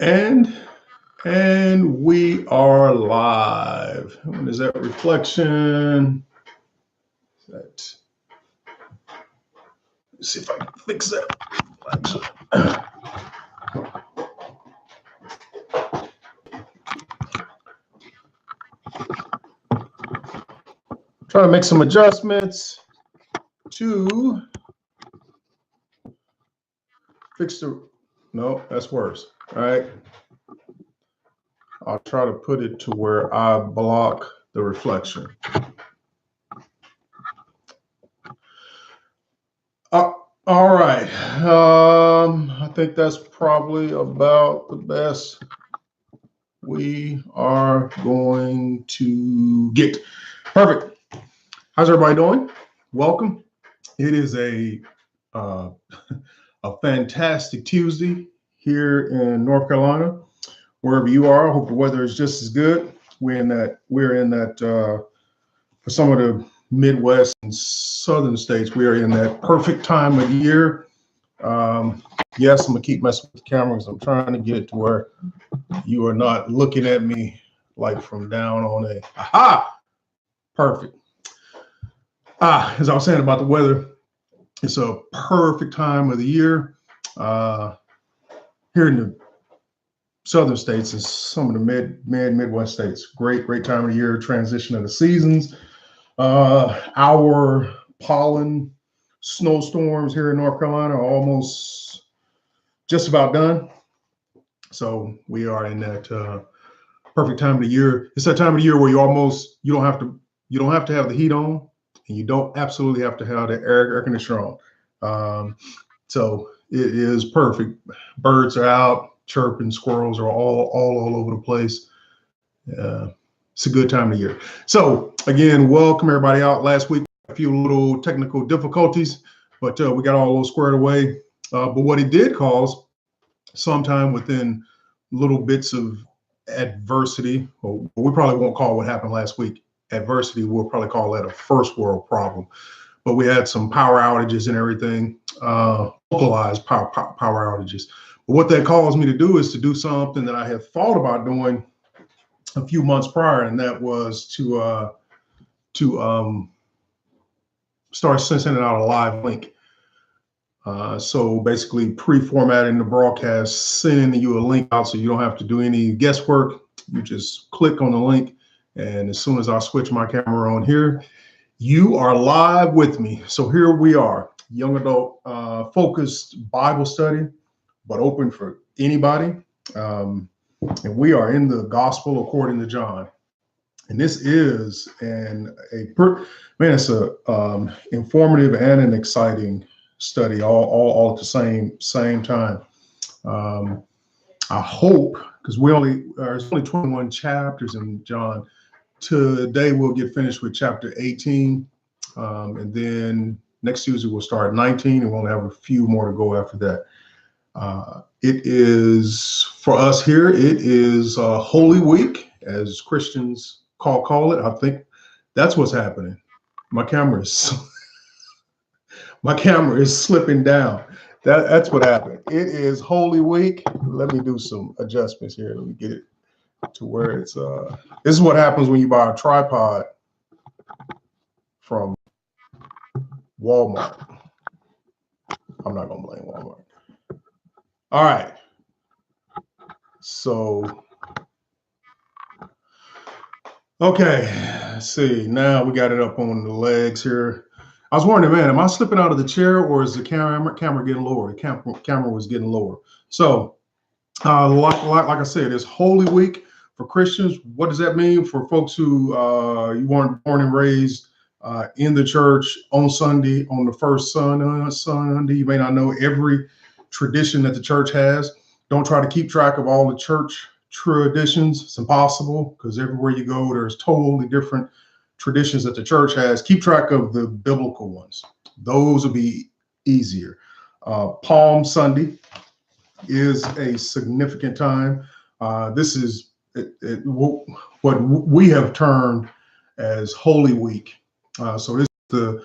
And we are live. When is that reflection? Let's see if I can fix that. Trying to make some adjustments to fix the, no, that's worse. All right. I'll try to put it to where I block the reflection. All right. I think that's probably about the best we are going to get. Perfect. How's everybody doing? Welcome. It is a fantastic Tuesday here in North Carolina. Wherever you are, I hope the weather is just as good. We're in that for some of the Midwest and Southern states, we are in that perfect time of year. Yes, I'm gonna keep messing with the camera because I'm trying to get it to where you are not looking at me like from down on a, aha, perfect. As I was saying about the weather, it's a perfect time of the year. Here in the Southern states and some of the Midwest states, great time of the year, transition of the seasons. Our pollen snowstorms here in North Carolina are almost just about done. So we are in that perfect time of the year. It's that time of the year where you don't have to have the heat on, and you don't absolutely have to have the air conditioner on. So it is perfect. Birds are out chirping, squirrels are all over the place. It's a good time of year. So again, welcome everybody out. Last week, a few little technical difficulties, but we got all those squared away. But what it did cause, sometime within little bits of adversity, or we probably won't call what happened last week adversity. We'll probably call that a first world problem. But we had some power outages and everything, localized power outages. But what that caused me to do is to do something that I had thought about doing a few months prior, and that was to start sending out a live link. So basically pre-formatting the broadcast, sending you a link out so you don't have to do any guesswork. You just click on the link, and as soon as I switch my camera on here, you are live with me. So here we are, young adult focused Bible study, but open for anybody. And we are in the Gospel according to John. And this is it's a informative and an exciting study all at the same time. I hope, because there's only 21 chapters in John. Today we'll get finished with chapter 18, and then next Tuesday we'll start 19, and we'll have a few more to go after that. It is, for us here, it is Holy Week, as Christians call it. I think that's what's happening. My camera is slipping down. That's what happened. It is Holy Week. Let me do some adjustments here. Let me get it to where it's this is what happens when you buy a tripod from Walmart. I'm not gonna blame Walmart. All right. So okay, let's see. Now we got it up on the legs here. I was wondering, man, am I slipping out of the chair, or is the camera getting lower? The camera was getting lower. So like I said, it's Holy Week for Christians. What does that mean for folks who you weren't born and raised in the church on Sunday, on the first Sunday? You may not know every tradition that the church has. Don't try to keep track of all the church traditions. It's impossible, because everywhere you go, there's totally different traditions that the church has. Keep track of the biblical ones. Those will be easier. Palm Sunday is a significant time. This is what we have termed as Holy Week. So this is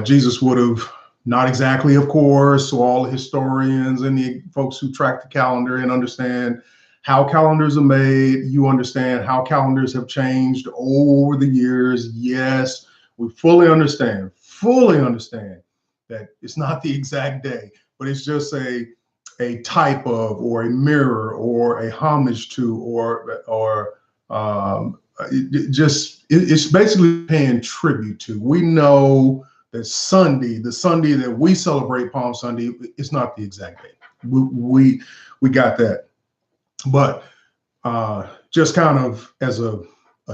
Jesus would have, not exactly, of course, so all the historians and the folks who track the calendar and understand how calendars are made. You understand how calendars have changed over the years. Yes, we fully understand that it's not the exact day, but it's just a type of, or a mirror, or a homage to, or it's basically paying tribute to. We know that Sunday, the Sunday that we celebrate, Palm Sunday, it's not the exact day. We got that, but just kind of as a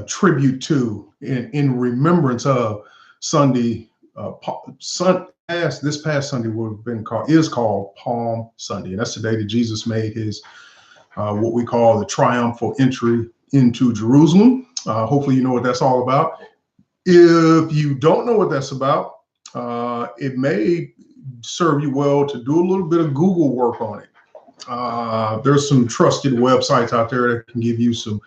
tribute to, in remembrance of Sunday, this past Sunday would have been called Palm Sunday, and that's the day that Jesus made his what we call the triumphal entry into Jerusalem. Hopefully you know what that's all about. If you don't know what that's about, it may serve you well to do a little bit of Google work on it. There's some trusted websites out there that can give you some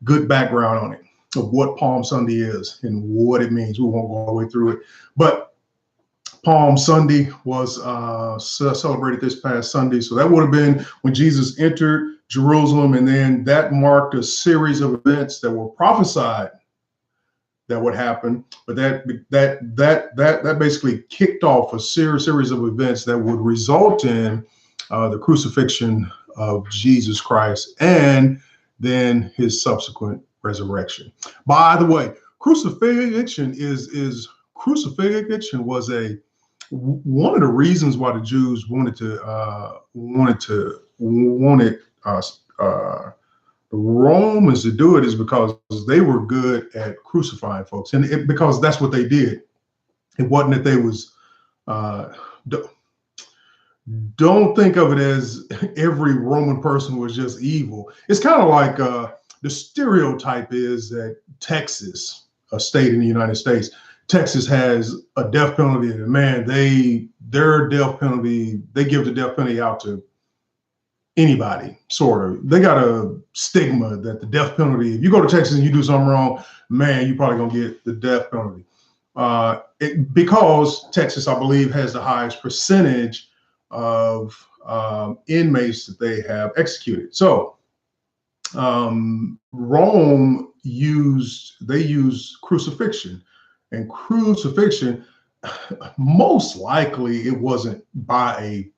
good background on it, of what Palm Sunday is and what it means. We won't go all the way through it, but Palm Sunday was celebrated this past Sunday. So that would have been when Jesus entered Jerusalem, and then that marked a series of events that were prophesied that would happen. But that basically kicked off a series of events that would result in the crucifixion of Jesus Christ, and then his subsequent resurrection. By the way, crucifixion was one of the reasons why the Jews wanted the Romans to do it, is because they were good at crucifying folks, and because that's what they did. It wasn't that they was don't think of it as every Roman person was just evil. It's kind of like the stereotype is that Texas, a state in the United States, Texas has a death penalty, and man, their death penalty, they give the death penalty out to anybody, sort of. They got a stigma that the death penalty, if you go to Texas and you do something wrong, man, you're probably gonna get the death penalty. Because Texas, I believe, has the highest percentage of inmates that they have executed. So Rome used crucifixion, and crucifixion, most likely it wasn't by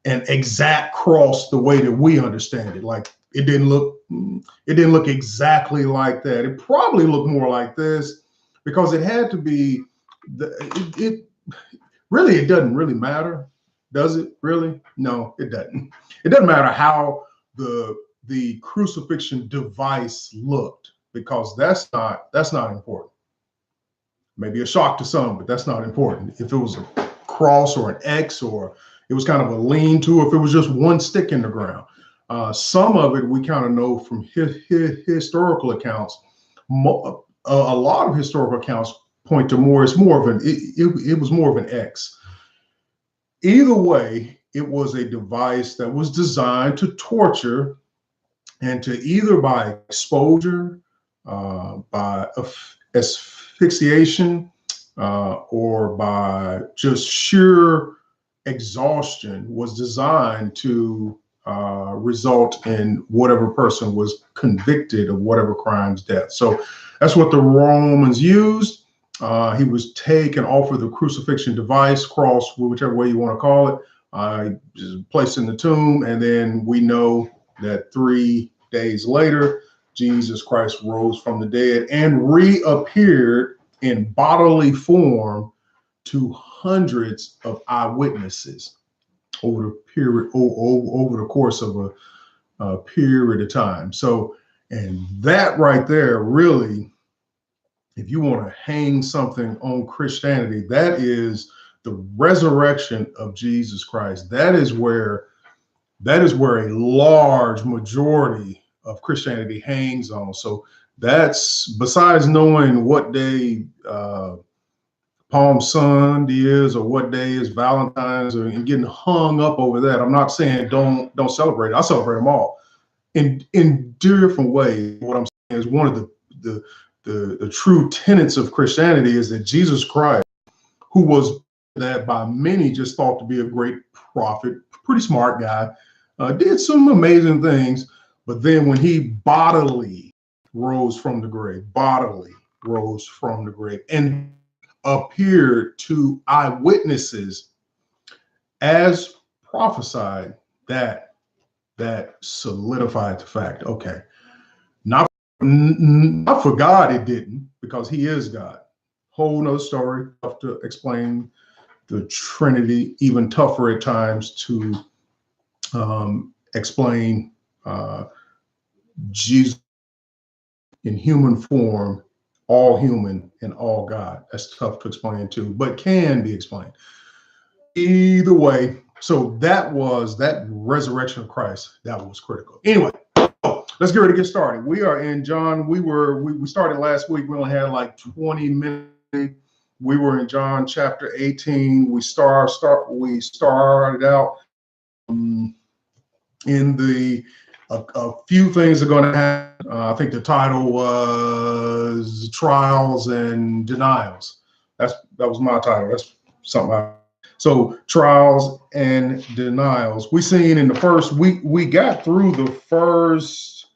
an exact cross the way that we understand it. Like it didn't look exactly like that. It probably looked more like this, because it had to be it doesn't really matter. Does it really? No, it doesn't. It doesn't matter how the crucifixion device looked, because that's not important. Maybe a shock to some, but that's not important. If it was a cross or an X, or it was kind of a lean-to, if it was just one stick in the ground. Some of it we kind of know from historical accounts. A lot of historical accounts point to more. It was more of an X. Either way, it was a device that was designed to torture, and to either by exposure, by asphyxiation, or by just sheer exhaustion, was designed to result in whatever person was convicted of whatever crime's death. So that's what the Romans used. He was taken off of the crucifixion device, cross, whichever way you want to call it, just placed in the tomb, and then we know that 3 days later, Jesus Christ rose from the dead and reappeared in bodily form to hundreds of eyewitnesses over the course of a period of time. So, and that right there, really, if you want to hang something on Christianity, that is the resurrection of Jesus Christ. That is where a large majority of Christianity hangs on. So that's, besides knowing what day Palm Sunday is, or what day is Valentine's, and getting hung up over that. I'm not saying don't celebrate it. I celebrate them all in different ways. What I'm saying is, one of the true tenets of Christianity is that Jesus Christ, who was that by many just thought to be a great prophet, pretty smart guy, did some amazing things, But then when he bodily rose from the grave, and appeared to eyewitnesses as prophesied, that solidified the fact. Okay, not for God, it didn't, because he is God. Whole nother story, tough to explain the Trinity, even tougher at times to explain Jesus in human form, all human and all God. That's tough to explain too, but can be explained. Either way, so that resurrection of Christ, that was critical. Anyway, let's get ready to get started. We are in John. We started last week. We only had like 20 minutes. We were in John chapter 18. We started out in the a few things are going to happen. I think the title was Trials and Denials. That was my title. That's something so trials and denials. We seen in the first week, we got through the first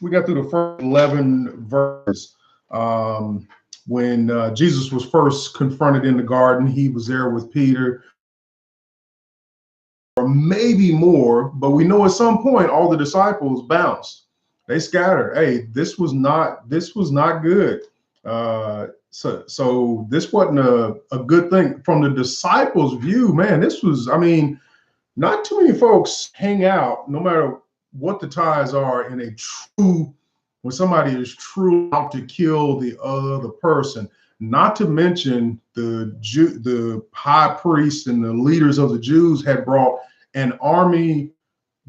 11 verses. When Jesus was first confronted in the garden, he was there with Peter, or maybe more, but we know at some point all the disciples bounced. They scattered. Hey, this was not good. So this wasn't a good thing from the disciples' view. Man, this was, I mean, not too many folks hang out, no matter what the ties are, in a true, when somebody is true out to kill the other person. Not to mention the high priest and the leaders of the Jews had brought an army,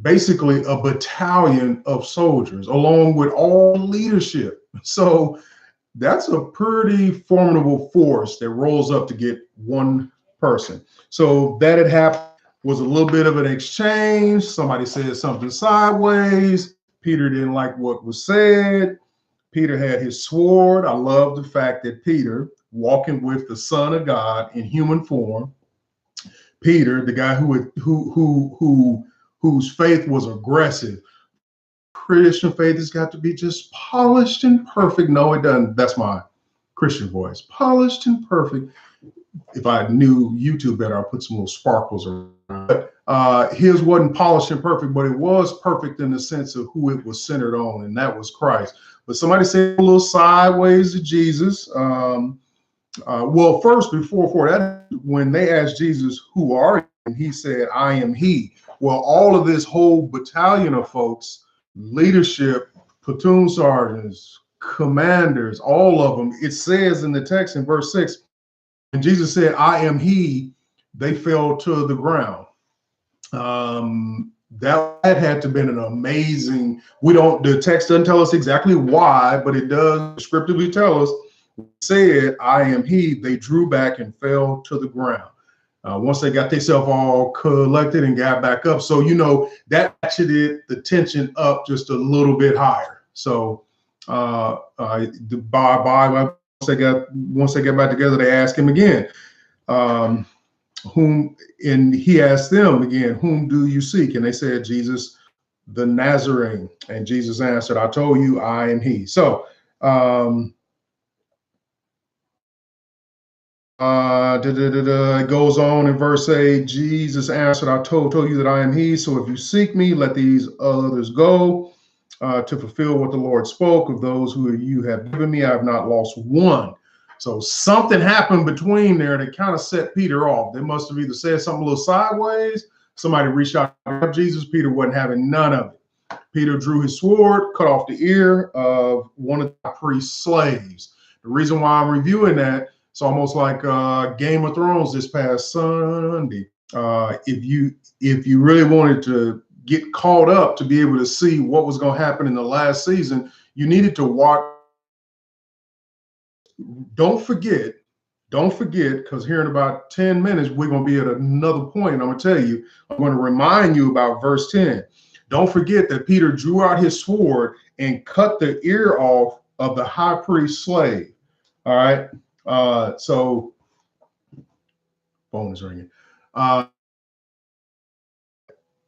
basically a battalion of soldiers, along with all leadership. So that's a pretty formidable force that rolls up to get one person. So that had happened. Was a little bit of an exchange. Somebody said something sideways. Peter didn't like what was said. Peter had his sword. I love the fact that Peter, walking with the Son of God in human form, Peter, the guy whose faith was aggressive. Christian faith has got to be just polished and perfect. No, it doesn't. That's my Christian voice. Polished and perfect. If I knew YouTube better, I'd put some little sparkles around. But his wasn't polished and perfect, but it was perfect in the sense of who it was centered on, and that was Christ. But somebody said a little sideways to Jesus. Well, first, before that, when they asked Jesus, "Who are you?" and he said, "I am he." Well, all of this whole battalion of folks, leadership, platoon sergeants, commanders, all of them, it says in the text in verse 6, and Jesus said, "I am he," they fell to the ground. That had to have been an amazing, the text doesn't tell us exactly why, but it does descriptively tell us, said, "I am he," they drew back and fell to the ground. Once they got themselves all collected and got back up. So, that ratcheted the tension up just a little bit higher. So once they got back together, they asked him again, and he asked them again, "Whom do you seek?" And they said, "Jesus, the Nazarene." And Jesus answered, "I told you, I am he." So it goes on in verse 8. Jesus answered, "I told you that I am he. So if you seek me, let these others go to fulfill what the Lord spoke. Of those who you have given me, I have not lost one." So something happened between there that kind of set Peter off. They must have either said something a little sideways. Somebody reached out to Jesus. Peter wasn't having none of it. Peter drew his sword, cut off the ear of one of the priest's slaves. The reason why I'm reviewing that, it's almost like Game of Thrones this past Sunday. If you really wanted to get caught up to be able to see what was going to happen in the last season, you needed to watch. Don't forget, because here in about 10 minutes, we're going to be at another point. And I'm going to tell you, I'm going to remind you about verse 10. Don't forget that Peter drew out his sword and cut the ear off of the high priest's slave. All right. So phone is ringing.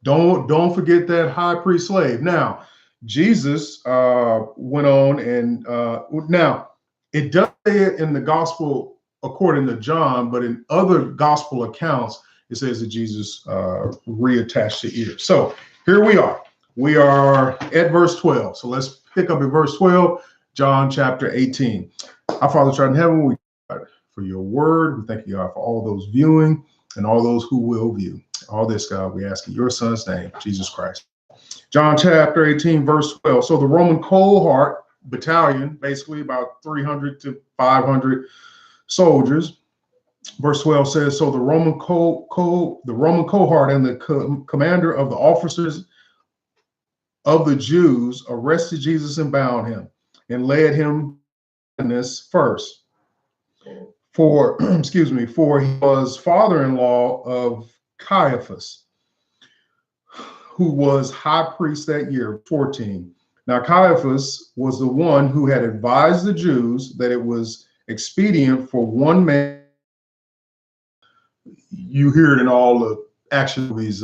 Don't forget that high priest slave. Now, Jesus went on and now it does say it in the gospel according to John, but in other gospel accounts, it says that Jesus reattached the ear. So here we are. We are at verse 12. So let's pick up at verse 12, John chapter 18. Our Father, which art in heaven, we thank you for your word. We thank you, God, for all those viewing and all those who will view. All this, God, we ask in your son's name, Jesus Christ. John chapter 18, verse 12. So the Roman cohort battalion, basically about 300 to 500 soldiers. Verse 12 says, so the Roman cohort and the commander of the officers of the Jews arrested Jesus and bound him and led him in this first. For, excuse me, for he was father-in-law of Caiaphas, who was high priest that year, 14. Now, Caiaphas was the one who had advised the Jews that it was expedient for one man. You hear it in all the action movies.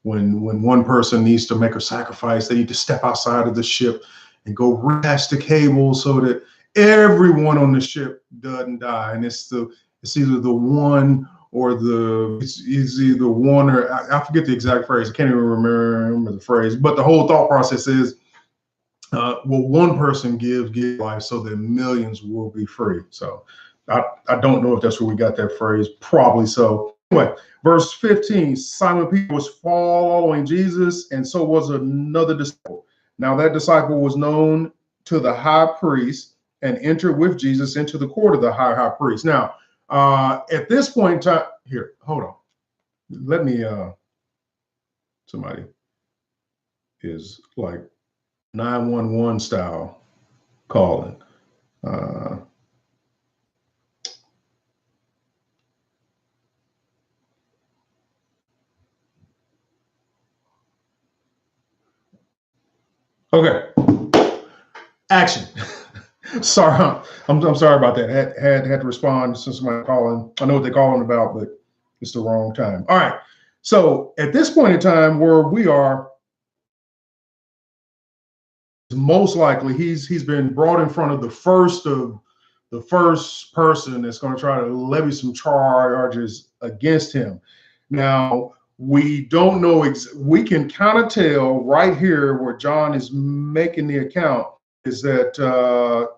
When one person needs to make a sacrifice, they need to step outside of the ship and go reattach the cable so that everyone on the ship doesn't die. And it's either the one or it's either one or I forget the exact phrase. I can't even remember the phrase, but the whole thought process is, well, one person give life so that millions will be free. So I don't know if that's where we got that phrase. Probably so. Anyway, verse 15, Simon Peter was following Jesus, and so was another disciple. Now that disciple was known to the high priest and entered with Jesus into the court of the high priest. Now, at this point in time, here, hold on. Let me, somebody is like 911 style calling. Okay, action. Sorry, I'm sorry about that. Had to respond since somebody calling. I know what they're calling about, but it's the wrong time. All right. So at this point in time, where we are, most likely he's been brought in front of the first person that's going to try to levy some charges against him. Now, we don't know. We can kind of tell right here where John is making the account is that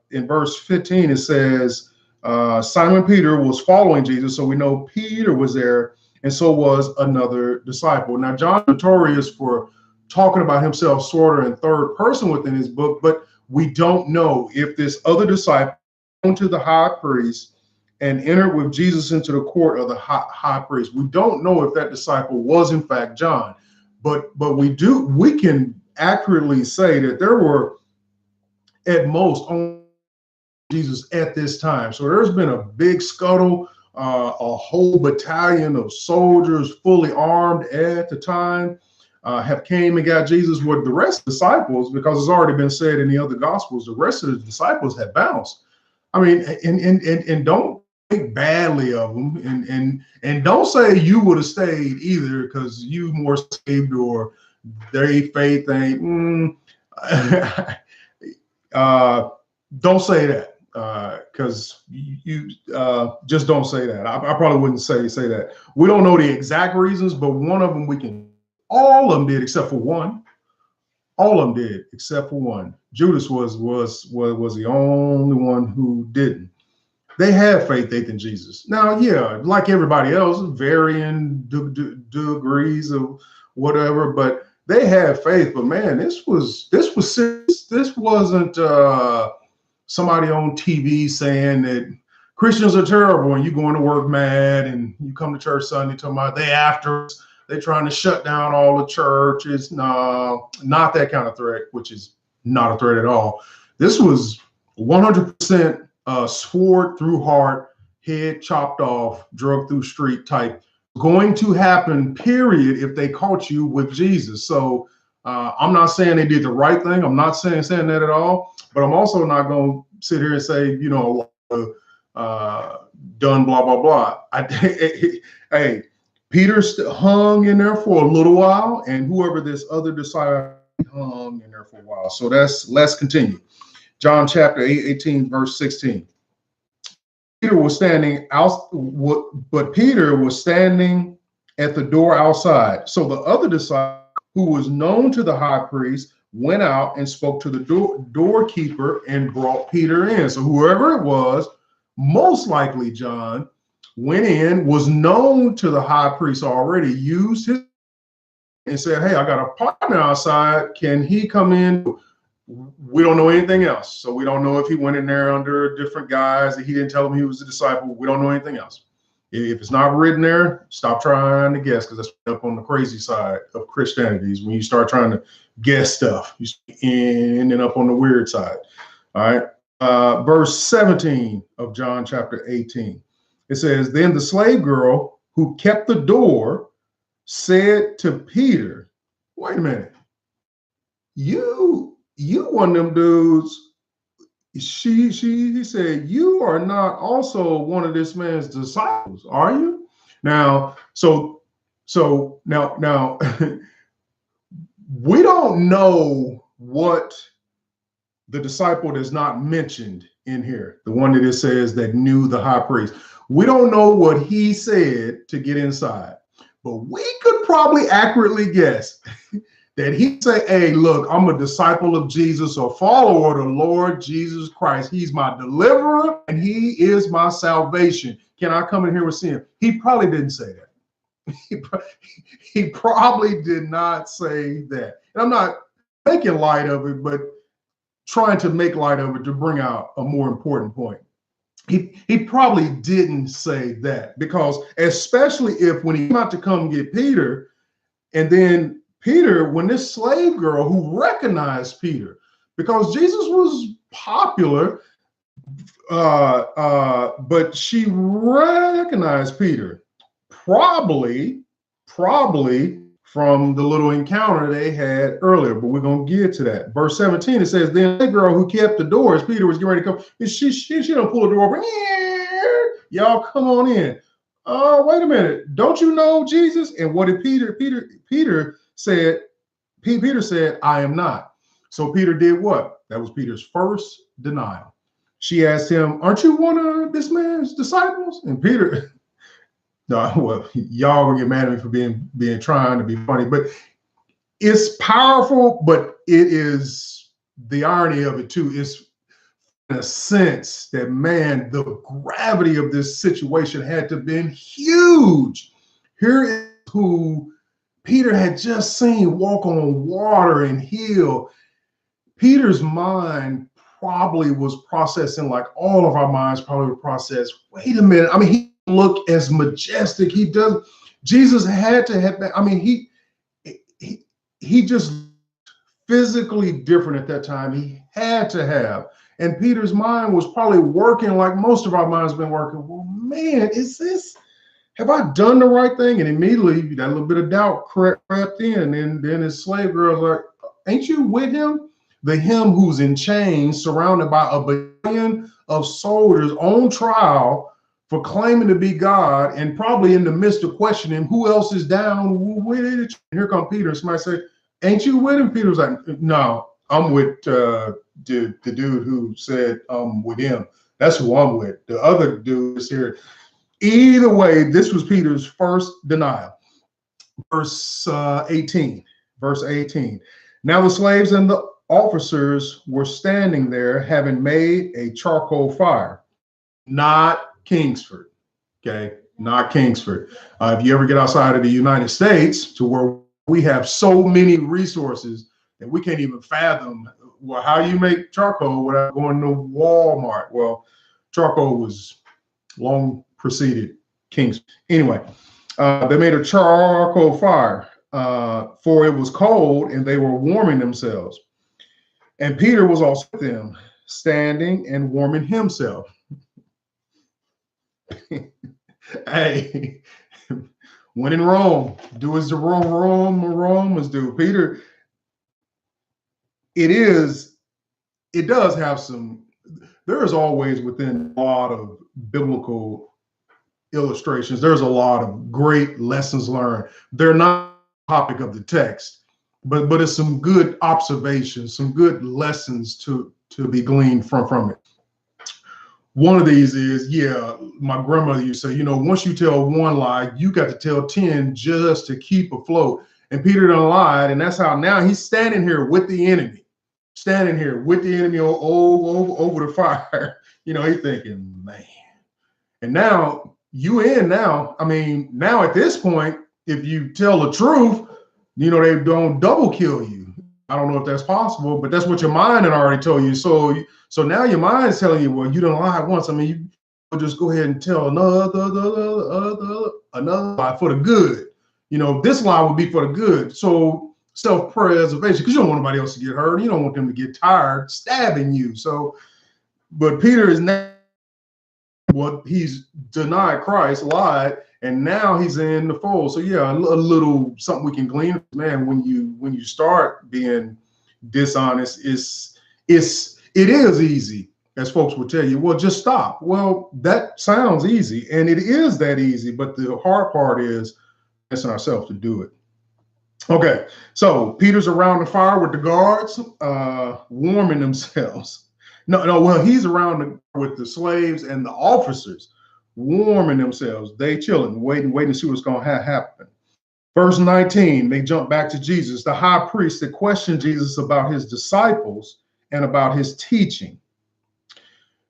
in verse 15 it says Simon Peter was following Jesus, so we know Peter was there, and so was another disciple. Now, John is notorious for talking about himself sort of in third person within his book, but we don't know if this other disciple went to the high priest and entered with Jesus into the court of the high priest. We don't know if that disciple was in fact John, but we can accurately say that there were at most only Jesus at this time. So there's been a big scuttle, a whole battalion of soldiers fully armed at the time have came and got Jesus. With the rest of the disciples, because it's already been said in the other gospels, the rest of the disciples had bounced. I mean, and don't think badly of them, and don't say you would have stayed either because you more saved or their faith ain't. Don't say that because you just don't say that. I probably wouldn't say that. We don't know the exact reasons, but one of them we can. All of them did except for one. All of them did except for one. Judas was the only one who didn't. They had faith in Jesus. Now, yeah, like everybody else, varying degrees of whatever, but they had faith. But man, this was serious. This wasn't somebody on TV saying that Christians are terrible and you going to work mad and you come to church Sunday talking about they're trying to shut down all the churches. No, not that kind of threat, which is not a threat at all. This was 100% sword through heart, head chopped off, drug through street type. Going to happen, period, if they caught you with Jesus. So I'm not saying they did the right thing. I'm not saying that at all. But I'm also not going to sit here and say, done blah, blah, blah. Hey, Peter hung in there for a little while, and whoever this other disciple hung in there for a while. So let's continue. John chapter 18, verse 16. Peter was standing out, but Peter was standing at the door outside. So the other disciple, who was known to the high priest, went out and spoke to the doorkeeper and brought Peter in. So whoever it was, most likely John, went in, was known to the high priest already, used his and said, "Hey, I got a partner outside. Can he come in?" We don't know anything else. So we don't know if he went in there under different guise, that he didn't tell him he was a disciple. We don't know anything else. If it's not written there, stop trying to guess, because that's up on the crazy side of Christianity. Is when you start trying to guess stuff, you end up on the weird side. All right. Verse 17 of John chapter 18. It says, "Then the slave girl who kept the door said to Peter," wait a minute, you one of them dudes. He said, "You are not also one of this man's disciples, are you?" Now, so now we don't know what the disciple that's not mentioned in here, the one that it says that knew the high priest. We don't know what he said to get inside, but we could probably accurately guess that he say, "Hey, look, I'm a disciple of Jesus, a follower of the Lord Jesus Christ. He's my deliverer and he is my salvation. Can I come in here with sin?" He probably didn't say that. He probably did not say that. And I'm not making light of it, but trying to make light of it to bring out a more important point. He probably didn't say that, because especially if when he came out to come get Peter, and then Peter, when this slave girl who recognized Peter, because Jesus was popular, but she recognized Peter, probably from the little encounter they had earlier, but we're going to get to that. Verse 17, it says, "Then the girl who kept the door as Peter was getting ready to come," and she don't pull the door open. "Y'all come on in." "Oh, wait a minute. Don't you know Jesus?" And what did Peter said, "I am not." So Peter did what? That was Peter's first denial. She asked him, "Aren't you one of this man's disciples?" And Peter, no, well, y'all gonna get mad at me for being trying to be funny, but it's powerful, but it is the irony of it too. It's in a sense that, man, the gravity of this situation had to have been huge. Here is who Peter had just seen walk on water and heal. Peter's mind probably was processing, like all of our minds probably would process, wait a minute. I mean, he looked as majestic. He does. Jesus had to have that. I mean, he just physically different at that time. He had to have. And Peter's mind was probably working like most of our minds been working. Well, man, have I done the right thing? And immediately that little bit of doubt crept in. And then his slave girl's like, "Ain't you with him?" Him who's in chains, surrounded by a battalion of soldiers on trial for claiming to be God, and probably in the midst of questioning who else is down. Here come Peter. And somebody said, "Ain't you with him?" Peter was like, "No, I'm with the dude who said I'm with him. That's who I'm with. The other dude is here." Either way, this was Peter's first denial. Verse 18. "Now the slaves and the officers were standing there, having made a charcoal fire." Not Kingsford, okay? Not Kingsford. If you ever get outside of the United States, to where we have so many resources that we can't even fathom, well, how you make charcoal without going to Walmart. Well, charcoal was long preceded Kings. Anyway, they made a charcoal fire, for it was cold and they were warming themselves. And Peter was also with them, standing and warming himself. Hey, when in Rome, do as the Romans do. Peter, it does have some, there is always within a lot of biblical illustrations. There's a lot of great lessons learned. They're not the topic of the text, but it's some good observations, some good lessons to be gleaned from it. One of these is, yeah, my grandmother used to say, once you tell one lie, you got to tell 10 just to keep afloat. And Peter done lied, and that's how now he's standing here with the enemy, over the fire. He's thinking, man. And now now at this point, if you tell the truth, they don't double kill you. I don't know if that's possible, but that's what your mind had already told you. So now your mind's telling you, well, you don't lie once. You just go ahead and tell another lie for the good. This lie would be for the good. So self-preservation, because you don't want nobody else to get hurt. You don't want them to get tired stabbing you. But Peter is now, he's denied Christ, lied, and now he's in the fold. So yeah, a little something we can glean, man. When you start being dishonest, it is easy, as folks will tell you. Well, just stop. Well, that sounds easy, and it is that easy. But the hard part is asking ourselves to do it. Okay, so Peter's around the fire with the guards, warming themselves. Well, he's around with the slaves and the officers, warming themselves. They chilling, waiting to see what's going to happen. Verse 19, they jump back to Jesus, the high priest that questioned Jesus about his disciples and about his teaching.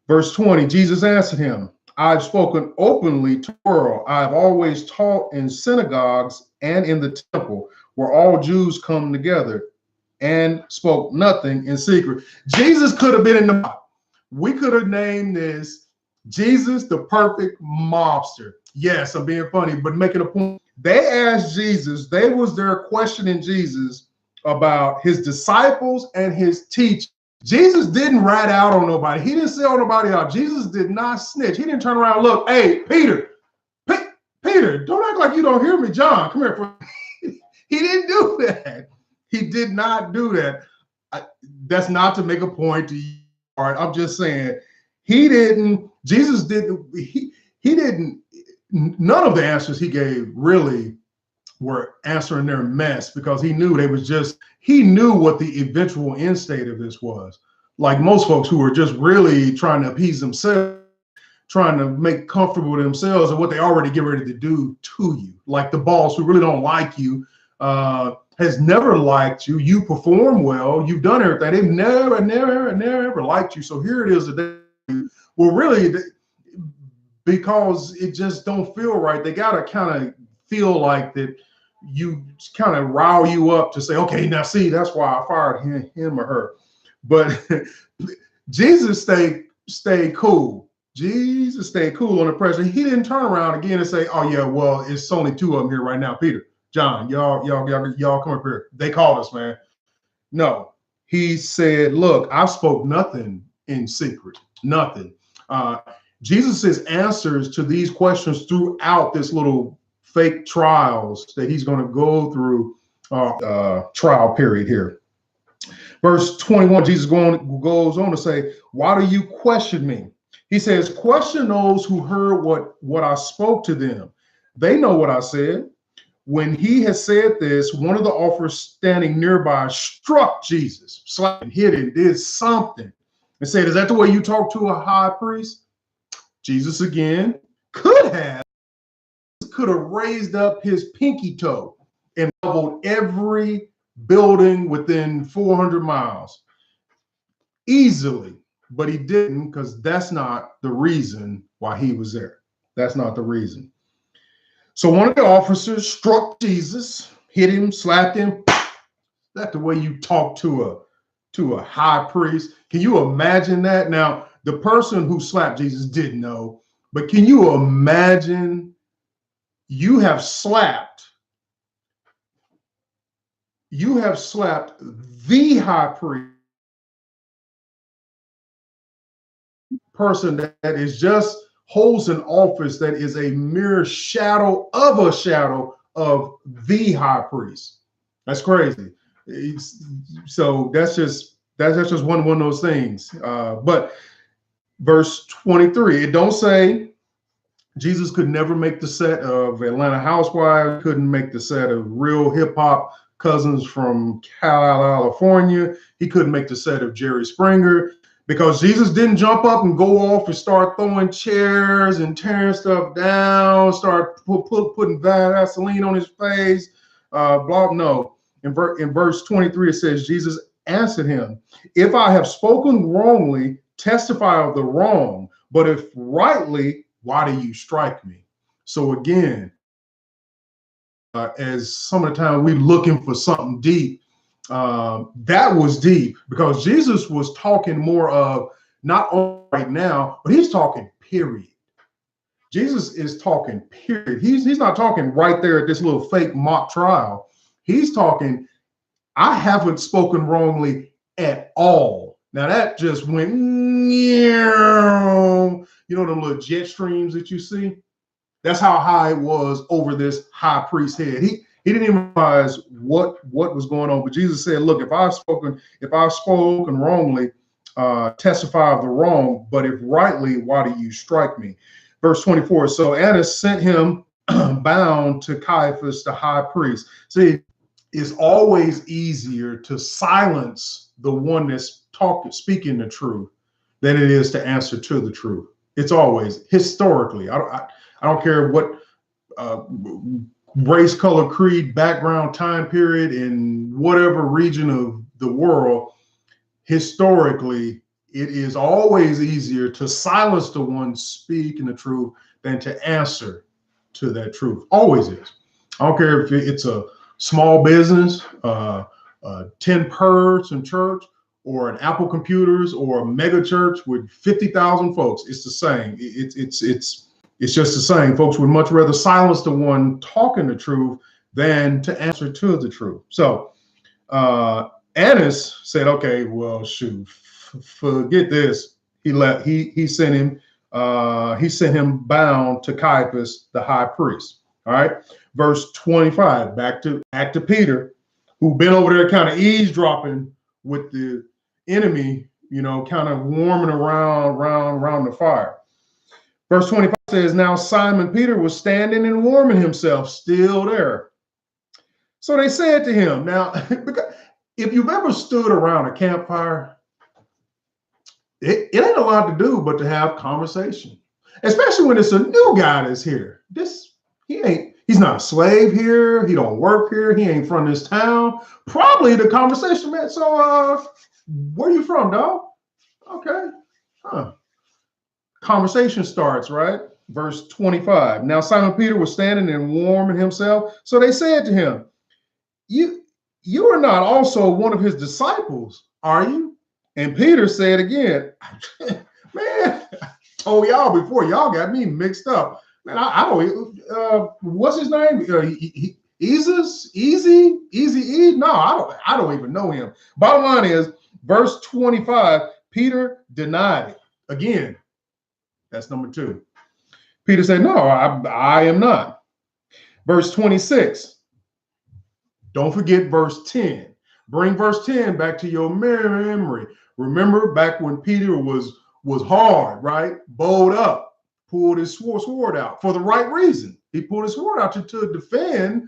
Verse 20, Jesus answered him, I've spoken openly to the world. I've always taught in synagogues and in the temple where all Jews come together, and spoke nothing in secret. Jesus could have been in the mob. We could have named this Jesus, the perfect mobster. Yes, I'm being funny, but making a point. They asked Jesus, they was there questioning Jesus about his disciples and his teaching. Jesus didn't rat out on nobody. He didn't sell nobody out. Jesus did not snitch. He didn't turn around and look, hey, Peter, don't act like you don't hear me. John, come here. He didn't do that. He did not do that. That's not to make a point to you. All right, I'm just saying Jesus didn't, he didn't, none of the answers he gave really were answering their mess, because he knew he knew what the eventual end state of this was. Like most folks who are just really trying to appease themselves, trying to make comfortable with themselves and what they already get ready to do to you. Like the boss who really don't like you, has never liked you. You perform well. You've done everything. They've never liked you. So here it is today. Well, really, because it just don't feel right. They got to kind of feel like that you kind of rile you up to say, okay, now see, that's why I fired him or her. But Jesus stayed cool. Jesus stayed cool under pressure. He didn't turn around again and say, oh yeah, well, it's only two of them here right now. Peter, John, y'all come up here. They called us, man. No, he said, look, I spoke nothing in secret, nothing. Jesus' answers to these questions throughout this little fake trials that he's going to go through trial period here. Verse 21, Jesus goes on to say, why do you question me? He says, question those who heard what I spoke to them. They know what I said. When he had said this, one of the officers standing nearby struck Jesus, slapped him, hit him, did something, and said, is that the way you talk to a high priest? Jesus again could have raised up his pinky toe and leveled every building within 400 miles easily, but he didn't, because that's not the reason why he was there. That's not the reason. So one of the officers struck Jesus, hit him, slapped him. That's the way you talk to a high priest. Can you imagine that? Now, the person who slapped Jesus didn't know, but can you imagine you have slapped the high priest, person that is just holds an office that is a mere shadow of the high priest. That's crazy. So that's just one of those things. But verse 23, it don't say Jesus could never make the set of Atlanta Housewives, couldn't make the set of Real Hip Hop Cousins from California. He couldn't make the set of Jerry Springer because Jesus didn't jump up and go off and start throwing chairs and tearing stuff down, start putting Vaseline on his face. Blah, no. In verse 23, it says, Jesus answered him, if I have spoken wrongly, testify of the wrong, but if rightly, why do you strike me? So again, as some of the time we're looking for something deep, that was deep because Jesus was talking more of not only right now, but he's talking period. Jesus is talking period. He's not talking right there at this little fake mock trial. He's talking, I haven't spoken wrongly at all. Now that just went, you know, them little jet streams that you see. That's how high it was over this high priest's head. He didn't even realize what was going on. But Jesus said, look, if I've spoken wrongly, testify of the wrong, but if rightly, why do you strike me? Verse 24, so Annas sent him bound to Caiaphas, the high priest. See, it's always easier to silence the one that's speaking the truth than it is to answer to the truth. It's always, historically, I don't care what race, color, creed, background, time period, in whatever region of the world, historically, it is always easier to silence the one speaking the truth than to answer to that truth. Always is. I don't care if it's a small business, 10-person church, or an Apple Computers, or a mega church with 50,000 folks. It's the same. It's just the same. Folks would much rather silence the one talking the truth than to answer to the truth. So Annas said, okay, well, shoot, forget this. He sent him bound to Caiaphas, the high priest. All right. Verse 25, back to Peter, who'd been over there kind of eavesdropping with the enemy, you know, kind of warming around the fire. Verse 25 says, now Simon Peter was standing and warming himself, still there. So they said to him, now, if you've ever stood around a campfire, it ain't a lot to do but to have conversation, especially when it's a new guy that's here. He's not a slave here. He don't work here. He ain't from this town. Probably the conversation, man. So, where you from, dog? Okay. Huh. Conversation starts, right? Verse 25. Now Simon Peter was standing and warming himself. So they said to him, you are not also one of his disciples, are you? And Peter said again, man, I told y'all before, y'all got me mixed up. Man, I don't, what's his name? Easy? No, I don't even know him. Bottom line is, verse 25, Peter denied it. Again, that's number 2. Peter said, no, I am not. Verse 26, don't forget verse 10. Bring verse 10 back to your memory. Remember back when Peter was hard, right? Bowed up. Pulled his sword out for the right reason. He pulled his sword out to defend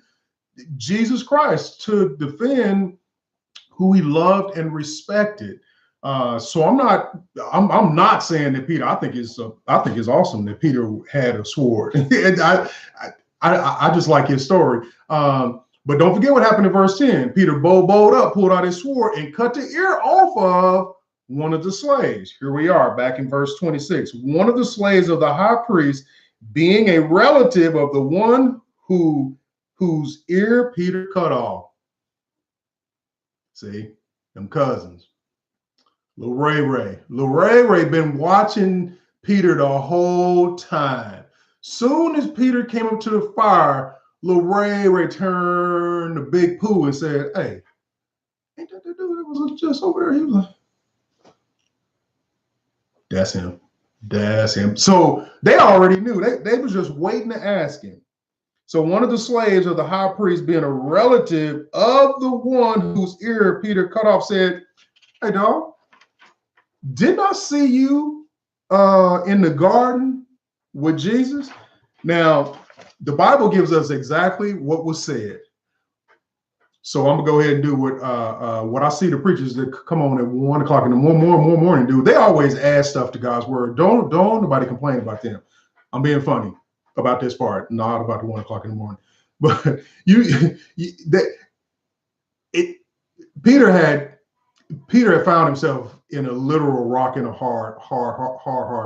Jesus Christ, to defend who he loved and respected. So I'm not saying that Peter. I think it's awesome that Peter had a sword. And I just like his story. But don't forget what happened in verse 10. Peter bowed up, pulled out his sword, and cut the ear off of one of the slaves. Here we are back in verse 26. One of the slaves of the high priest, being a relative of the one whose ear Peter cut off. See, them cousins. Lil Ray been watching Peter the whole time. Soon as Peter came up to the fire, Lil Ray turned to Big Pooh and said, hey, ain't that the dude that was just over there? He was like, that's him. So they already knew. They was just waiting to ask him. So one of the slaves of the high priest, being a relative of the one whose ear Peter cut off, said, hey, dog, didn't I see you in the garden with Jesus? Now, the Bible gives us exactly what was said. So I'm gonna go ahead and do what I see the preachers that come on at 1 o'clock in the morning do. They always add stuff to God's word. Don't nobody complain about them. I'm being funny about this part, not about the 1 o'clock in the morning. But Peter had found himself in a literal rock in a hard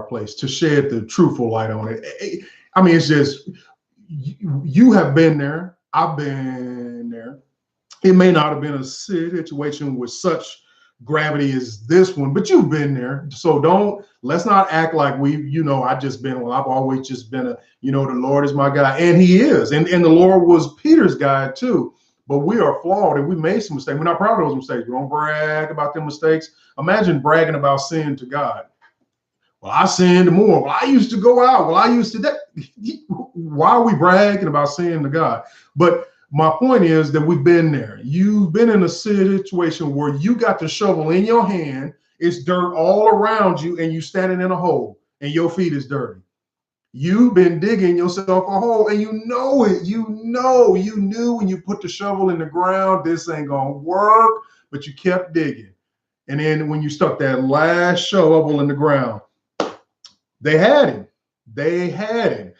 place to shed the truthful light on it. I mean, it's just you have been there. I've been there. It may not have been a situation with such gravity as this one, but you've been there. So let's not act like I've always just been the Lord is my guy. And he is. And the Lord was Peter's guide too. But we are flawed and we made some mistakes. We're not proud of those mistakes. We don't brag about them mistakes. Imagine bragging about sin to God. Well, I sinned more. Well, I used to go out. Well, I used to that. Why are we bragging about sin to God? But my point is that we've been there. You've been in a situation where you got the shovel in your hand, it's dirt all around you, and you standing in a hole, and your feet is dirty. You've been digging yourself a hole, and you know it. You knew when you put the shovel in the ground, this ain't gonna work, but you kept digging. And then when you stuck that last shovel in the ground, they had him. They had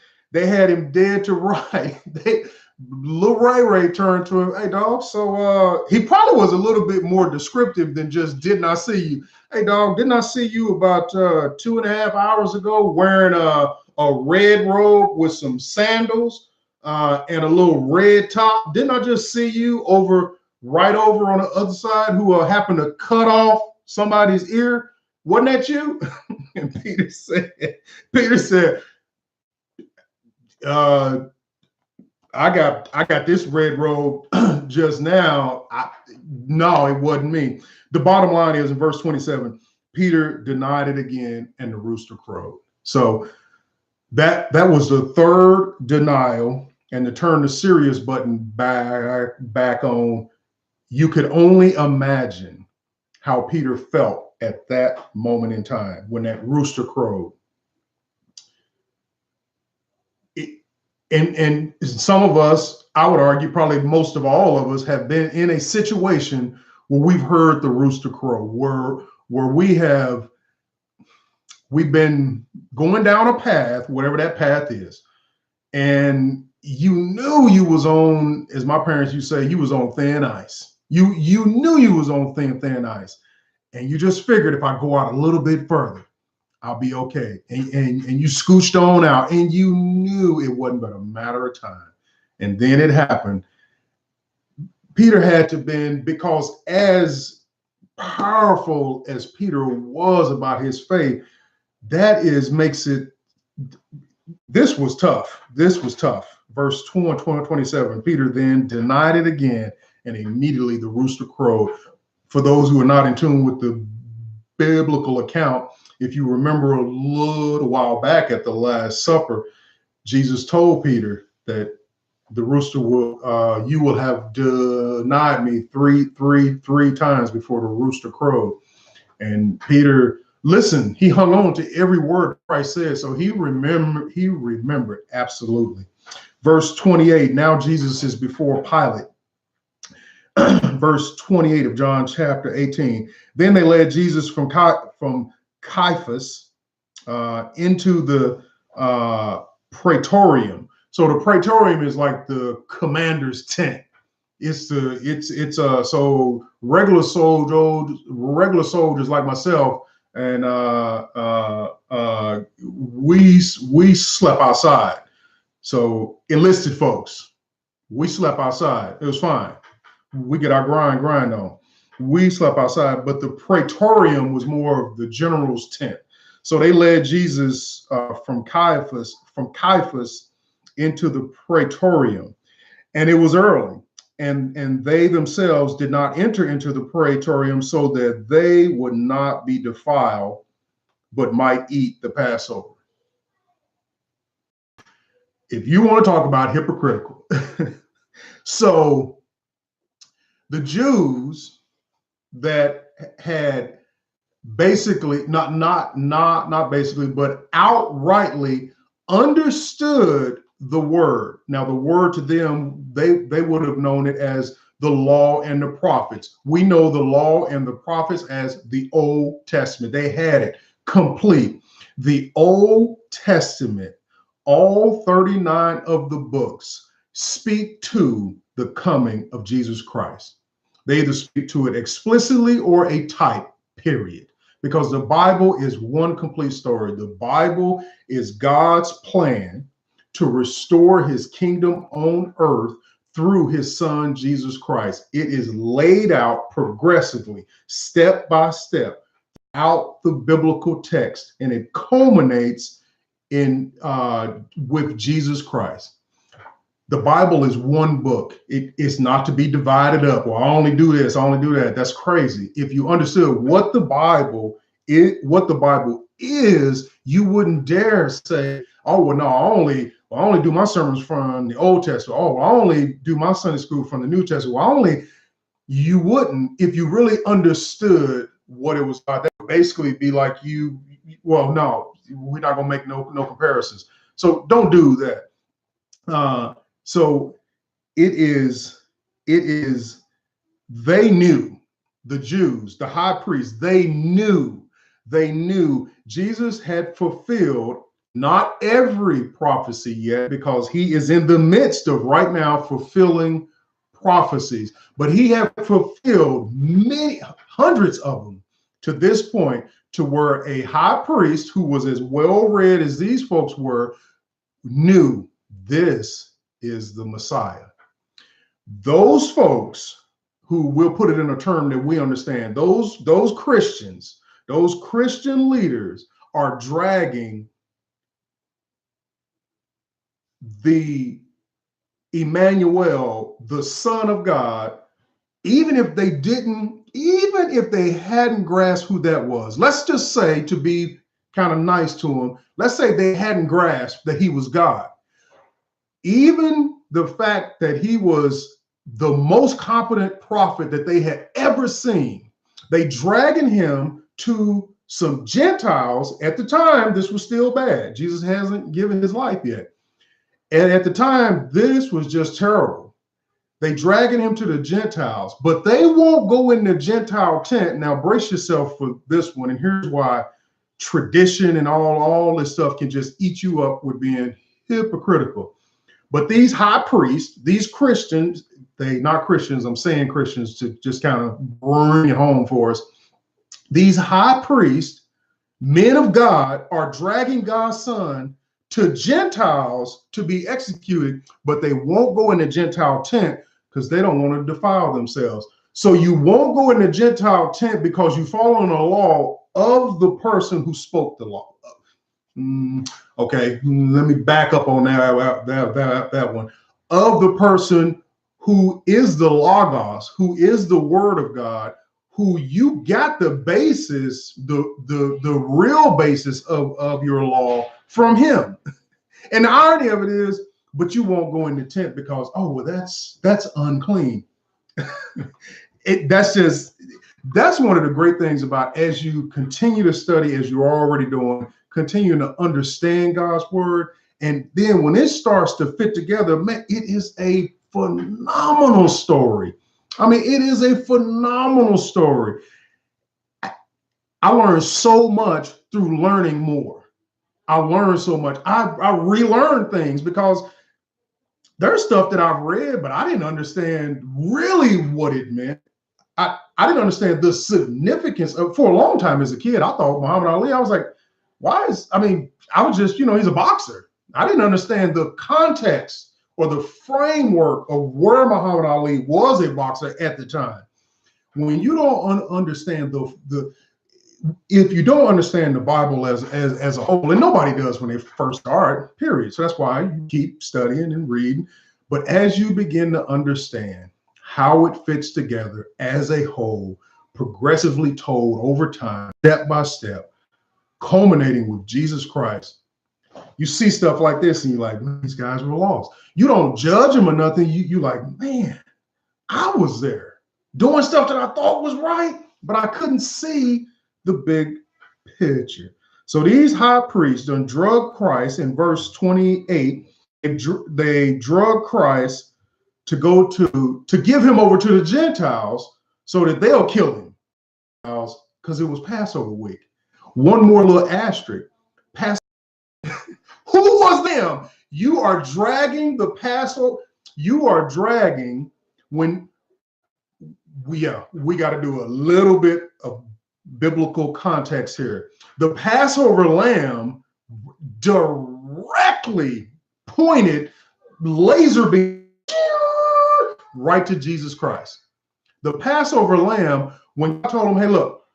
him dead to right. Little Ray turned to him, hey dog, so he probably was a little bit more descriptive than just didn't I see you? Hey dog, didn't I see you about 2.5 hours ago wearing a red robe with some sandals and a little red top? Didn't I just see you right over on the other side who happened to cut off somebody's ear? Wasn't that you? And Peter said, I got this red robe just now. No, it wasn't me. The bottom line is in verse 27, Peter denied it again and the rooster crowed. So that was the third denial, and to turn the serious button back on, you could only imagine how Peter felt at that moment in time when that rooster crowed. And some of us, I would argue, probably most of all of us, have been in a situation where we've heard the rooster crow, where we've been going down a path, whatever that path is, and you knew you was on, as my parents used to say, you was on thin ice. You knew you was on thin ice, and you just figured if I go out a little bit further, I'll be okay. And you scooched on out, and you knew it wasn't but a matter of time. And then it happened. Peter had to been, because as powerful as Peter was about his faith, makes it, this was tough. Verse 27, Peter then denied it again, and immediately the rooster crowed. For those who are not in tune with the biblical account, if you remember a little while back at the Last Supper, Jesus told Peter that the rooster you will have denied me three times before the rooster crowed. And Peter, listen, he hung on to every word Christ said, so he remembered absolutely. Verse 28, now Jesus is before Pilate. Verse 28 of John chapter 18. Then they led Jesus from Caiaphas into the praetorium. So the praetorium is like the commander's tent. So regular soldiers like myself, and we slept outside. So enlisted folks, we slept outside. It was fine. We get our grind on. We slept outside, but the praetorium was more of the general's tent. So they led Jesus from Caiaphas into the praetorium, and it was early, and they themselves did not enter into the praetorium so that they would not be defiled, but might eat the Passover. If you want to talk about hypocritical, so the Jews that had basically not basically, but outrightly understood the word. Now, the word to them, they would have known it as the law and the prophets. We know the law and the prophets as the Old Testament. They had it complete. The Old Testament, all 39 of the books, speak to the coming of Jesus Christ. They either speak to it explicitly or a type, period. Because the Bible is one complete story. The Bible is God's plan to restore his kingdom on earth through his son, Jesus Christ. It is laid out progressively, step by step, out the biblical text, and it culminates in with Jesus Christ. The Bible is one book. It is not to be divided up. Well, I only do this, I only do that. That's crazy. If you understood what the Bible is, you wouldn't dare say, "Oh, well, no, I only do my sermons from the Old Testament. Oh, I only do my Sunday school from the New Testament." Well, you wouldn't if you really understood what it was about. That would basically be like well, no, we're not gonna make no comparisons. So don't do that. So it is, they knew, the Jews, the high priest, they knew Jesus had fulfilled not every prophecy yet, because he is in the midst of right now fulfilling prophecies, but he had fulfilled many hundreds of them to this point, to where a high priest who was as well read as these folks were knew this is the Messiah. Those folks who, will put it in a term that we understand, those Christians, those Christian leaders are dragging the Emmanuel, the Son of God, even if they hadn't grasped who that was. Let's just say, to be kind of nice to them, let's say they hadn't grasped that he was God. Even the fact that he was the most competent prophet that they had ever seen, they dragging him to some Gentiles. At the time, this was still bad. Jesus hasn't given his life yet. And at the time, this was just terrible. They dragging him to the Gentiles, but they won't go in the Gentile tent. Now brace yourself for this one. And here's why tradition and all this stuff can just eat you up with being hypocritical. But these high priests, these Christians, they not Christians, I'm saying Christians to just kind of bring it home for us. These high priests, men of God, are dragging God's son to Gentiles to be executed, but they won't go in the Gentile tent because they don't want to defile themselves. So you won't go in the Gentile tent because you follow the law of the person who spoke the law. Okay, let me back up on that one. Of the person who is the Logos, who is the Word of God, who you got the basis, the real basis of your law from him. And the irony of it is, but you won't go in the tent because, oh, well, that's unclean. That's one of the great things about, as you continue to study, as you're already doing, continuing to understand God's word. And then when it starts to fit together, man, it is a phenomenal story. I mean, it is a phenomenal story. I learned so much through learning more. I learned so much. I relearned things because there's stuff that I've read, but I didn't understand really what it meant. I didn't understand the significance of, for a long time as a kid, I thought Muhammad Ali, I was like, I was just, he's a boxer. I didn't understand the context or the framework of where Muhammad Ali was a boxer at the time. When you don't understand if you don't understand the Bible as a whole, and nobody does when they first start, period. So that's why you keep studying and reading. But as you begin to understand how it fits together as a whole, progressively told over time, step by step, culminating with Jesus Christ, you see stuff like this and you're like, man, these guys were lost. You don't judge them or nothing. You like, man, I was there doing stuff that I thought was right, but I couldn't see the big picture. So these high priests done drug Christ in verse 28 they drug Christ to go to give him over to the Gentiles so that they'll kill him because it was Passover week. One more little asterisk. Who was them? You are dragging the Passover. You are dragging when we got to do a little bit of biblical context here. The Passover lamb directly pointed laser beam right to Jesus Christ. The Passover lamb, when God told him, hey, look,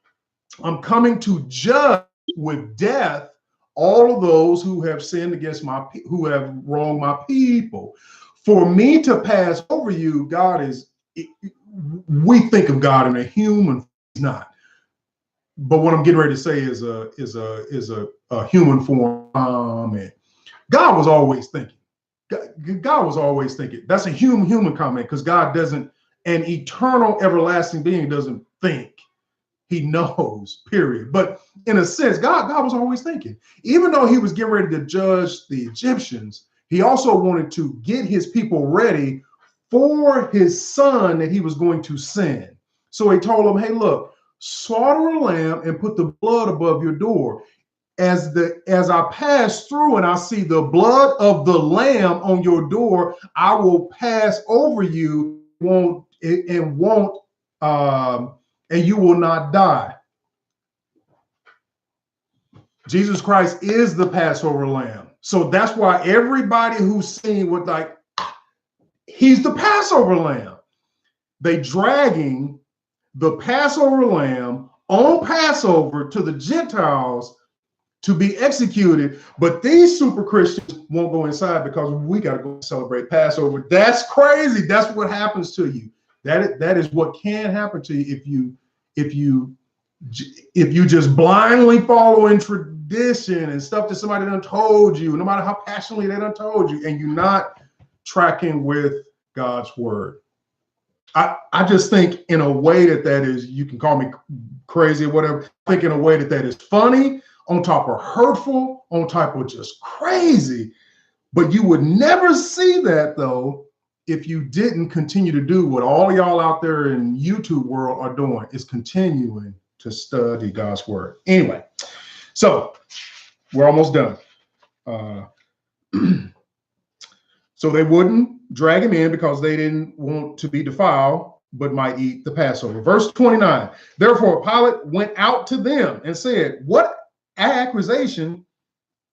I'm coming to judge with death all of those who have sinned against who have wronged my people. For me to pass over you, we think of God in a human, he's not. But what I'm getting ready to say is a human form. And God was always thinking. God was always thinking. That's a human comment, because God doesn't, an eternal, everlasting being doesn't think. He knows, period. But in a sense, God was always thinking. Even though he was getting ready to judge the Egyptians, he also wanted to get his people ready for his son that he was going to send. So he told them, hey, look, slaughter a lamb and put the blood above your door. As I pass through and I see the blood of the lamb on your door, I will pass over you, and you will not die. Jesus Christ is the Passover lamb. So that's why everybody who's seen would like, he's the Passover lamb. They dragging the Passover lamb on Passover to the Gentiles to be executed. But these super Christians won't go inside because we got to go celebrate Passover. That's crazy. That's what happens to you. That is what can happen to you if you just blindly follow in tradition and stuff that somebody done told you, no matter how passionately they done told you, and you're not tracking with God's word. I just think in a way that is, you can call me crazy or whatever, I think in a way that is funny, on top of hurtful, on top of just crazy. But you would never see that though if you didn't continue to do what all y'all out there in YouTube world are doing, is continuing to study God's word. Anyway, so we're almost done. So they wouldn't drag him in because they didn't want to be defiled, but might eat the Passover. Verse 29, therefore Pilate went out to them and said, what accusation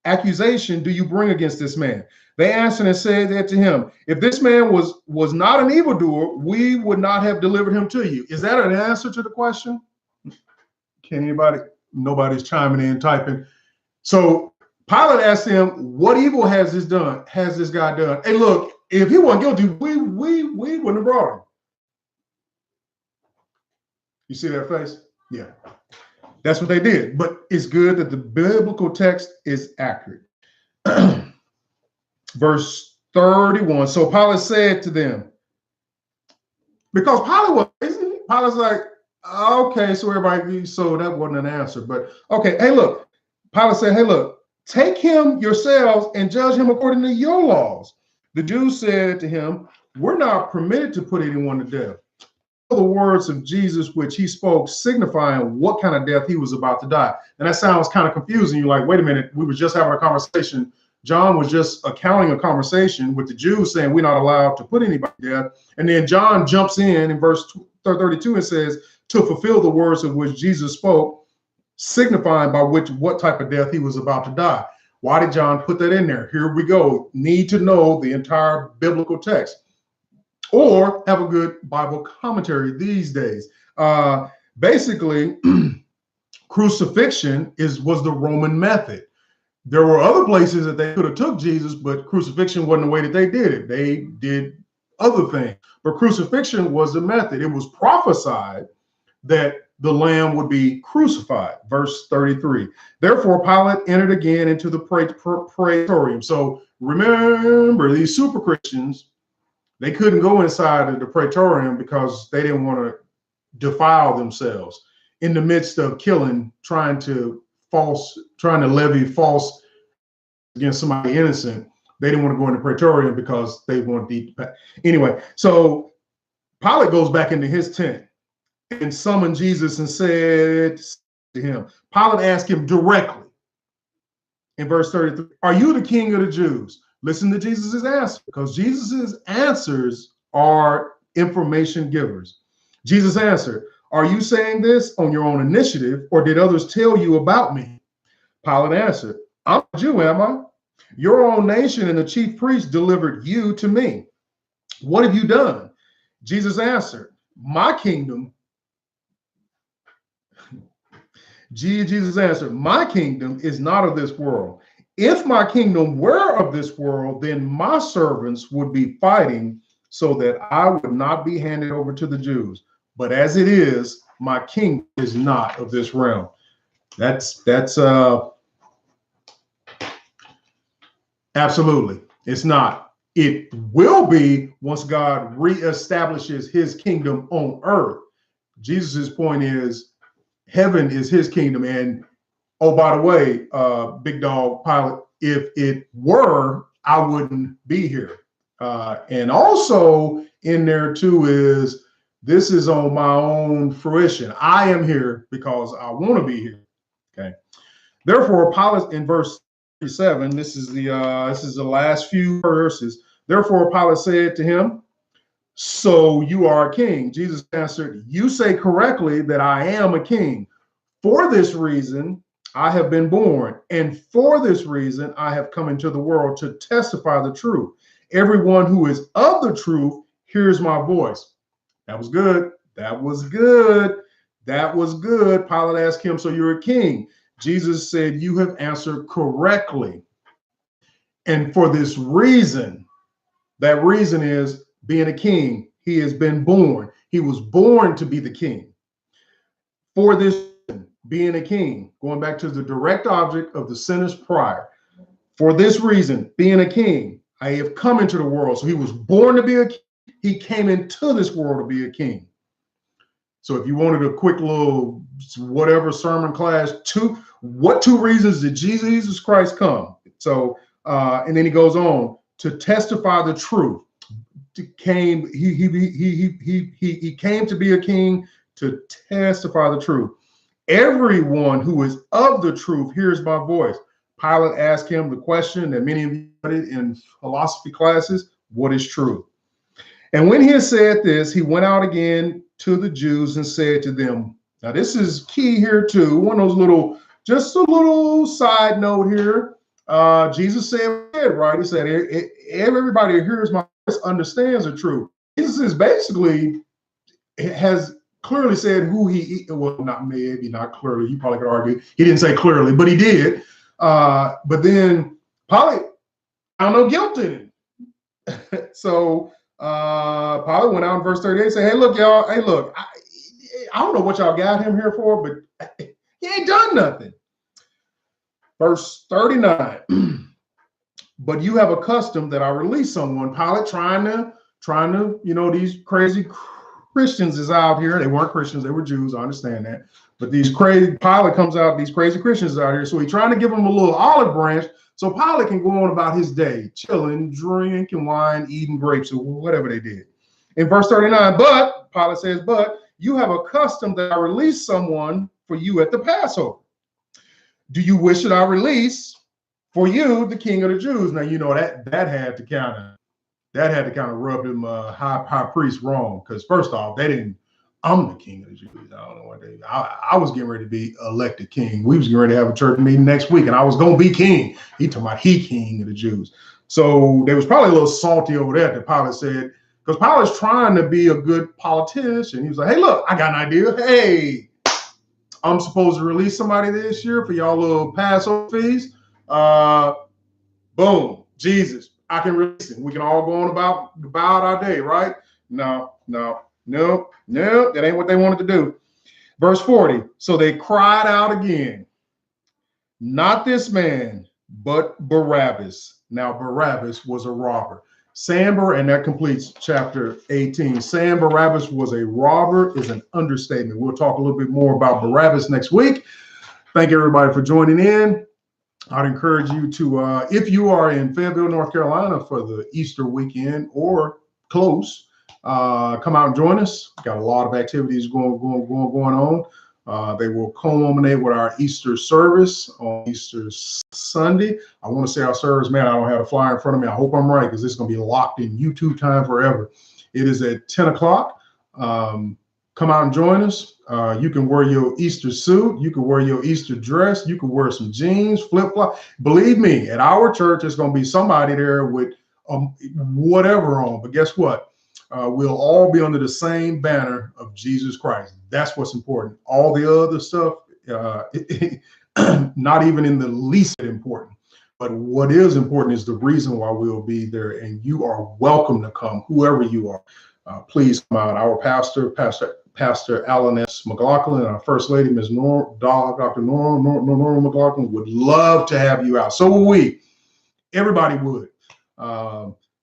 do you bring against this man? They answered and said that to him, if this man was not an evildoer, we would not have delivered him to you. Is that an answer to the question? Can anybody? Nobody's chiming in, typing. So Pilate asked him, what evil has this guy done? Hey, look, if he wasn't guilty, we wouldn't have brought him. You see that face? Yeah. That's what they did. But it's good that the biblical text is accurate. Verse 31. So Pilate said to them, because Pilate's like, okay, so everybody, so that wasn't an answer. But okay, hey, look, Pilate said, hey, look, take him yourselves and judge him according to your laws. The Jews said to him, we're not permitted to put anyone to death. The words of Jesus which he spoke, signifying what kind of death he was about to die. And that sounds kind of confusing. You're like, wait a minute, we were just having a conversation. John was just accounting a conversation with the Jews saying we're not allowed to put anybody to death. And then John jumps in verse 32 and says, to fulfill the words of which Jesus spoke, signifying by what type of death he was about to die. Why did John put that in there? Here we go. Need to know the entire biblical text, or have a good Bible commentary these days. Basically, crucifixion was the Roman method. There were other places that they could have took Jesus, but crucifixion wasn't the way that they did it. They did other things, but crucifixion was the method. It was prophesied that the lamb would be crucified. Verse 33. Therefore, Pilate entered again into the praetorium. So remember, these super Christians, they couldn't go inside of the praetorium because they didn't want to defile themselves in the midst of killing, trying to levy false against somebody innocent. They didn't want to go in the Praetorium because they wanted to eat. Anyway, so Pilate goes back into his tent and summoned Jesus and said to him, Pilate asked him directly in verse 33, are you the king of the Jews? Listen to Jesus' answer, because Jesus' answers are information givers. Jesus answered, are you saying this on your own initiative, or did others tell you about me? Pilate answered, I'm a Jew, am I? Your own nation and the chief priests delivered you to me. What have you done? Jesus answered, my kingdom. Jesus answered, my kingdom is not of this world. If my kingdom were of this world, then my servants would be fighting so that I would not be handed over to the Jews. But as it is, my kingdom is not of this realm. That's absolutely, it's not. It will be once God reestablishes his kingdom on earth. Jesus's point is heaven is his kingdom. And oh, by the way, big dog Pilate, if it were, I wouldn't be here. And also in there too is, this is on my own fruition. I am here because I want to be here. Okay. Therefore, Pilate, in verse 37, this is the last few verses. Therefore, Pilate said to him, so you are a king. Jesus answered, you say correctly that I am a king. For this reason, I have been born, and for this reason, I have come into the world to testify the truth. Everyone who is of the truth hears my voice. That was good. That was good. That was good. Pilate asked him, so you're a king? Jesus said, you have answered correctly. And for this reason, that reason is being a king. He has been born. He was born to be the king. For this being a king, going back to the direct object of the sentence prior. For this reason, being a king, I have come into the world. So he was born to be a king. He came into this world to be a king. So if you wanted a quick little whatever sermon class, what two reasons did Jesus Christ come? So and then he goes on to testify the truth. He came to be a king to testify the truth. Everyone who is of the truth hears my voice. Pilate asked him the question that many of you studied in philosophy classes, what is truth? And when he had said this, he went out again to the Jews and said to them, now this is key here too, one of those little, just a little side note here. Jesus said, right, he said, everybody who hears my voice understands the truth. Jesus is basically, has clearly said who he, well, not maybe not clearly, you probably could argue, he didn't say clearly, but he did. But then Pilate found no guilt in it. So Pilate went out in verse 38 and said, hey, look, y'all, hey, look, I don't know what y'all got him here for, but he ain't done nothing. Verse 39, but you have a custom that I release someone. Pilate trying to, you know, these crazy Christians is out here. They weren't Christians, they were Jews, I understand that. But these crazy, Pilate comes out, these crazy Christians out here. So he's trying to give them a little olive branch so Pilate can go on about his day, chilling, drinking wine, eating grapes, or whatever they did. In verse 39, but, Pilate says, but you have a custom that I release someone for you at the Passover. Do you wish that I release for you the king of the Jews? Now, you know, that had to kind of rub him high priest wrong, because first off, they didn't, I'm the king of the Jews. I don't know what I was getting ready to be elected king. We was getting ready to have a church meeting next week, and I was going to be king. He talking about he king of the Jews. So they was probably a little salty over there that Pilate said, because Pilate's trying to be a good politician. He was like, hey, look, I got an idea. Hey, I'm supposed to release somebody this year for y'all little Passover feast. Boom, Jesus, I can release him. We can all go on about our day, right? No, that ain't what they wanted to do. Verse 40, so they cried out again, not this man, but Barabbas. Now, Barabbas was a robber. And that completes chapter 18. Saying Barabbas was a robber is an understatement. We'll talk a little bit more about Barabbas next week. Thank everybody for joining in. I'd encourage you to, if you are in Fayetteville, North Carolina for the Easter weekend or close, come out and join us. Got a lot of activities going on. They will culminate with our Easter service on Easter Sunday. I want to say our service, man, I don't have a flyer in front of me. I hope I'm right because it's going to be locked in YouTube time forever. It is at 10 o'clock. Come out and join us. You can wear your Easter suit. You can wear your Easter dress. You can wear some jeans, flip-flop. Believe me, at our church, there's going to be somebody there with whatever on. But guess what? We'll all be under the same banner of Jesus Christ. That's what's important. All the other stuff, not even in the least important. But what is important is the reason why we'll be there. And you are welcome to come, whoever you are. Please come out. Our Pastor Alan S. McLaughlin, and our First Lady, Ms. Dr. Nora McLaughlin, would love to have you out. So will we. Everybody would.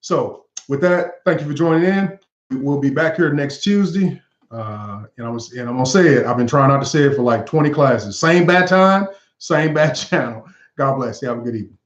So with that, thank you for joining in. We'll be back here next Tuesday. And I'm gonna say it. I've been trying not to say it for like 20 classes. Same bad time, same bad channel. God bless you. Have a good evening.